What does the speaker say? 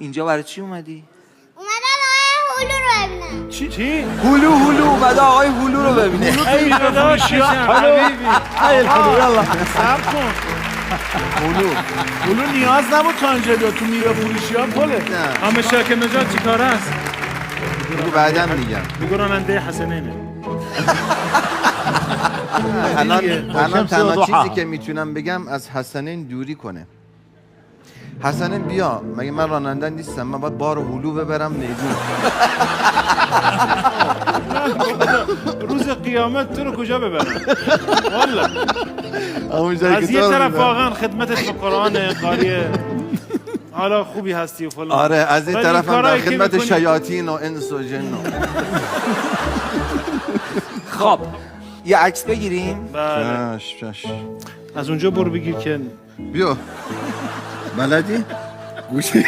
اینجا برای چی اومدی؟ اومدم آقای هلو رو ببینم. چی؟ هلو اومده آقای هلو رو ببینه. ای داداش حبیبی یالا صبر کن. هلو نیاز نبود تا اینجا بیاد، تو میوه فروشی ها پله. اما شاکر نجات چی کار است؟ بگو بعدم میگم. میگو راننده حسنینه. الان تنها چیزی که میتونم بگم از حسنین دوری کنه. حسنین بیا، مگه من راننده نیستم؟ من باید بار هلو ببرم میدون. روز قیامت تو رو کجا ببرم؟ والله از یه طرف واقعا خدمتت به قرآن قاریه، حالا خوبی هستی و فلان. آره از این ولی طرف هم در کارایی که خدمت می‌کنی- شیاطین و انس و جن و خب یه عکس بگیریم. بله چش. از اونجا برو بگیر که بیا بلدی؟ گوشی